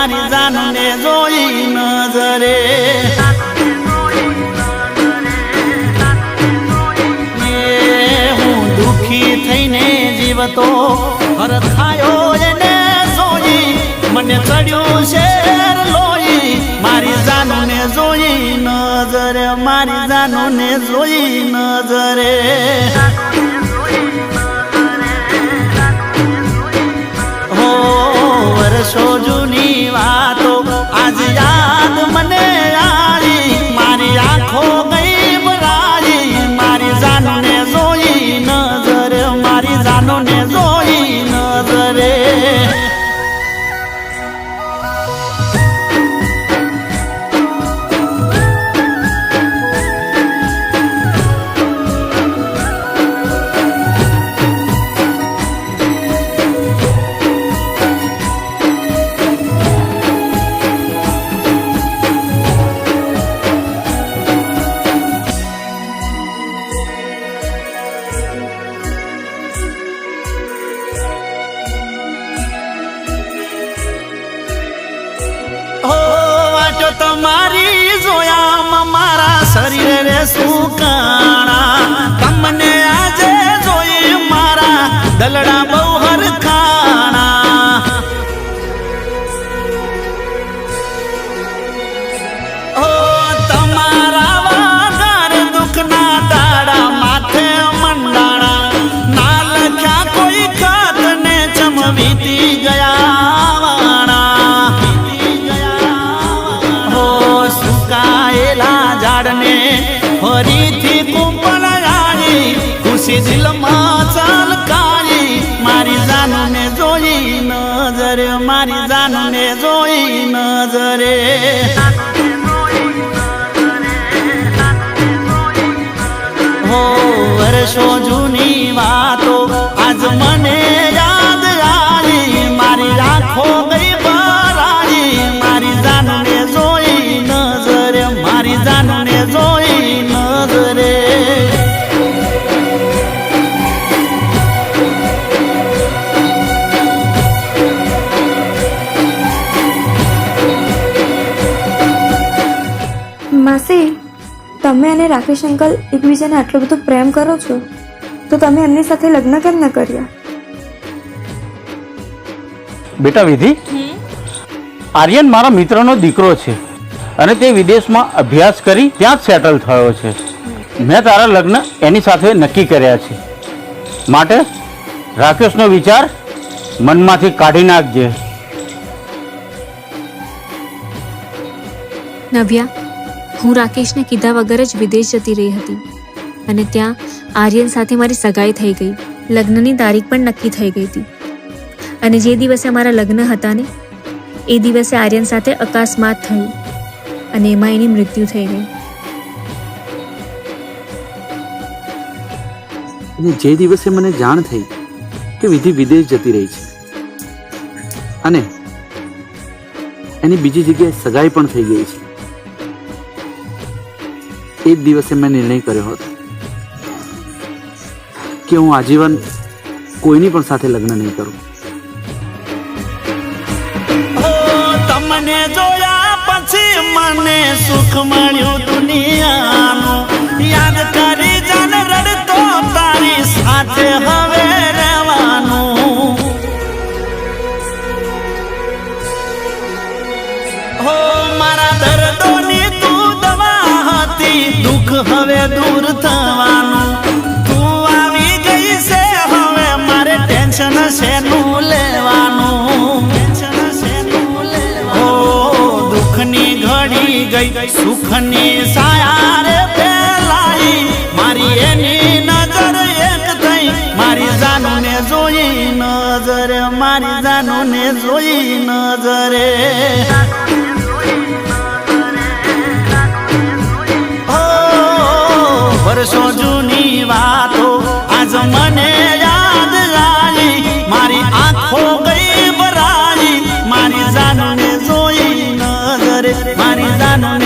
મારી જાનને જોઈ નજરે હું દુખી થઈને જીવતો હરખાયો એને જોઈ મને ચડ્યું શેર લોહી મારી જાનને જોઈ નજરે મારી જાનને જોઈ નજરે વર્ષો જૂની વાતો આજ યાદ મને આવી મારી આંખો ગઈ ભરાઈ મારી જાનને જોઈ નજરે મારી જાનને જોઈ નજરે તમારી જોયામાં મારા શરીરે સુકાણા તમને આજે જોઈ મારા દલડા બહુ હરખાણા ઓ તમારા વાગર દુઃખના દાડા માથે મંડાણા ના લખ્યા કોઈ ખાત ને ચમવીતી ગયા ઝાડને ફરીથી કુંપણ આવી ખુશી દિલમાં ચાલકાઈ મારી જાનને જોઈ નજરે મારી જાનને જોઈ નજરે હો વર્ષો જૂની વાતો આજ મને યાદ આવી મારી આંખો ગઈ ભરાઈ મારી જાનને જોઈ નજરે મારી જાનને જોઈ નજરે માસી તમે અને રાકેશ અંકલ એકબીજાને આટલો બધો પ્રેમ કરો છો તો તમે એમની સાથે લગ્ન કેમ ન કર્યા? બેટા વિધિ, આર્યન મારા મિત્રનો દીકરો છે અને તે વિદેશમાં અભ્યાસ કરી ત્યાં જ સેટલ થયો છે. મેં તારા લગ્ન એની સાથે નક્કી કર્યા છે, માટે રાકેશનો વિચાર મનમાંથી કાઢી નાખજે. નવ્યા, હું રાકેશને કીધા વગર જ વિદેશ જતી રહી હતી અને ત્યાં આર્યન સાથે મારી સગાઈ થઈ ગઈ. લગ્નની તારીખ પણ નક્કી થઈ ગઈ હતી અને જે દિવસે અમારા લગ્ન હતા ને એ દિવસે આર્યન સાથે અકસ્માત થયું અને એમાં એની મૃત્યુ થઈ ગઈ. અને જે દિવસે મને જાણ થઈ કે વિધિ વિદેશ જતી રહી છે અને એની બીજી જગ્યાએ સગાઈ પણ થઈ ગઈ છે, એ જ દિવસે મેં નિર્ણય કર્યો હતો કે હું આજીવન કોઈની પણ સાથે લગ્ન નહીં કરું. તમને જોયા પછી મને સુખ મળ્યું દુનિયાનું, યાદ કરી જાન રડતો તારી સાથે હવે રહેવાનું. હો મારા દર્દોની તું દવા હતી, દુઃખ હવે દૂર થવાનું. તું આવી ગઈ છે હવે મારે ટેન્શન શેનું લેવાનું. દુઃખની ઘડી ગઈ સુખની સાયારે ફેલાઈ, મારી એની નજર એક થઈ મારી જાનને જોઈ નજરે, મારી જાનને જોઈ નજરે. વર્ષો જૂની વાતો આજ મને યાદ આવી, મારી આંખો ગઈ ભરાઈ મારી જાનને જોઈ નજરે, મારી જાનને